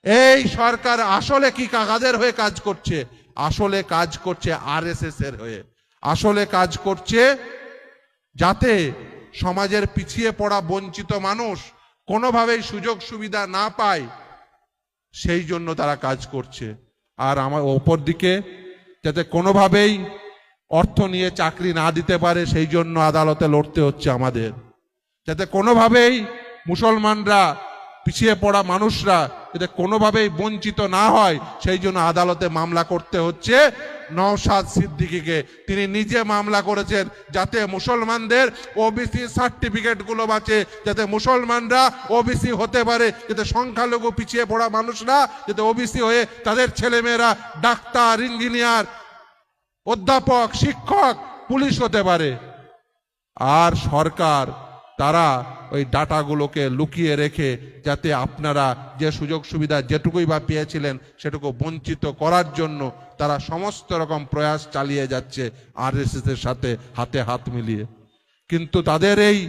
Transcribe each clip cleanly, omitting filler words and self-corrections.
এই সরকার আসলে কি কাদের হয়ে কাজ করছে? আসলে কাজ করছে আরএসএস এর হয়ে। আসলে কাজ করছে যাতে সমাজের পিছিয়ে পড়া বঞ্চিত মানুষ কোনোভাবেই সুযোগ সুবিধা না পায়, সেই জন্য তারা কাজ করছে। আর আমার ওপর দিকে যাতে কোনোভাবেই অর্থ নিয়ে চাকরি না দিতে পারে, সেই জন্য আদালতে লড়তে হচ্ছে আমাদের। যাতে কোনোভাবেই মুসলমানরা, পিছিয়ে পড়া মানুষরা যাতে কোনোভাবেই বঞ্চিত না হয়, সেই জন্য আদালতে মামলা করতে হচ্ছে নওশাদ সিদ্দিকীকে। তিনি নিজে মামলা করেছেন যাতে মুসলমানদের ওবিসি সার্টিফিকেটগুলো বাঁচে, যাতে মুসলমানরা ওবিসি হতে পারে, যাতে সংখ্যালঘু পিছিয়ে পড়া মানুষরা যাতে ওবিসি হয়ে তাদের ছেলেমেয়েরা ডাক্তার, ইঞ্জিনিয়ার, অধ্যাপক, শিক্ষক, পুলিশ হতে পারে। আর সরকার তারা ওই ডাটাগুলোকে লুকিয়ে রেখে যাতে আপনারা যে সুযোগ সুবিধা যেটুকুই বা পেয়েছিলেন সেটুকু বঞ্চিত করার জন্য তারা সমস্ত রকম প্রয়াস চালিয়ে যাচ্ছে আরএসএস এর সাথে হাতে হাত মিলিয়ে। কিন্তু তাদের এই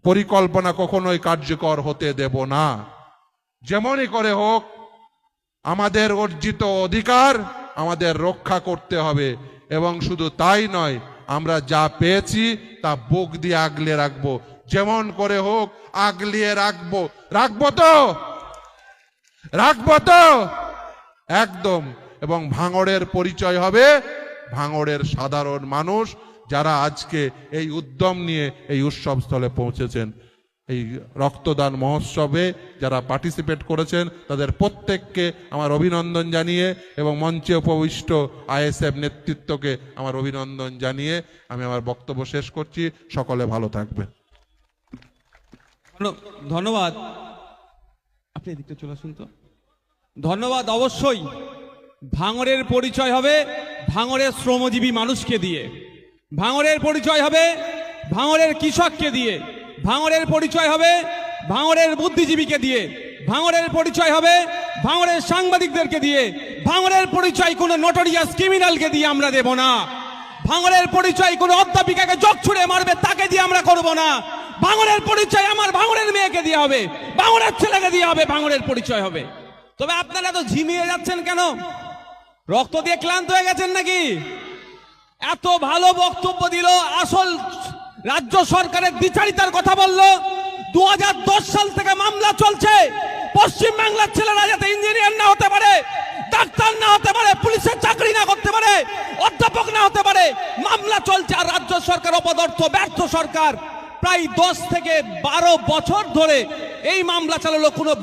পরিকল্পনা কখনোই কার্যকর হতে দেব না। যেমনই করে হোক আমাদের অর্জিত অধিকার আমাদের রক্ষা করতে হবে, এবং শুধু তাই নয়, আমরা যা পেয়েছি তা বুক দিয়ে আগলে রাখবো। যেমন করে হোক আগলিয়ে রাখবো। রাখবো তো? রাখবো তো? একদম। এবং ভাঙড়ের পরিচয় হবে ভাঙড়ের সাধারণ মানুষ, যারা আজকে এই উদ্যম নিয়ে এই উৎসব স্থলে পৌঁছেছেন। এই রক্তদান মহোৎসবে যারা পার্টিসিপেট করেছেন তাদের প্রত্যেককে আমার অভিনন্দন জানিয়ে এবং মঞ্চে উপবিষ্ট আইএসএফ নেতৃত্বকে আমার অভিনন্দন জানিয়ে আমি আমার বক্তব্য শেষ করছি। সকলে ভালো থাকবেন। ধন্যবাদ। আপনি এদিকটা চলে আসুন তো। ধন্যবাদ। অবশ্যই ভাঙড়ের পরিচয় হবে ভাঙড়ের শ্রমজীবী মানুষকে দিয়ে, ভাঙড়ের পরিচয় হবে ভাঙড়ের কৃষককে দিয়ে, ভাঙড়ের পরিচয় হবে ভাঙড়ের বুদ্ধিজীবীকে দিয়ে, ভাঙড়ের পরিচয় হবে ভাঙড়ের সাংবাদিকদেরকে দিয়ে, ভাঙড়ের পরিচয় কোনো নটোরিয়াস ক্রিমিনালকে দিয়ে আমরা দেব না। ভাঙড়ের পরিচয় কোনো অধ্যাপিকাকে চোখ ছুঁড়ে মারবে তাকে দিয়ে আমরা করব না। ভাঙড়ের পরিচয় আমার ভাঙড়ের মেয়েকে দিয়ে হবে, ভাঙড়ের ছেলেকে দিয়ে হবে, ভাঙড়ের পরিচয় হবে। তবে আপনারা তো ঝিমিয়ে যাচ্ছেন কেন? রক্ত দিয়ে ক্লান্ত হয়ে গেছেন নাকি? এত ভালো বক্তব্য দিল, আসল রাজ্য সরকারের দ্বিচারিতার কথা বলল। 2010 সাল থেকে মামলা চলছে পশ্চিম বাংলার ছেলেরা যাতে ইঞ্জিনিয়ার না হতে পারে, ডাক্তার না হতে পারে, পুলিশের চাকরি না করতে পারে, অধ্যাপক না হতে পারে, মামলা চলছে। আর রাজ্য সরকার অপদার্থ, ব্যর্থ সরকার প্রায় 10 থেকে 12 বছর ধরে এই মামলা চালালো। কোনো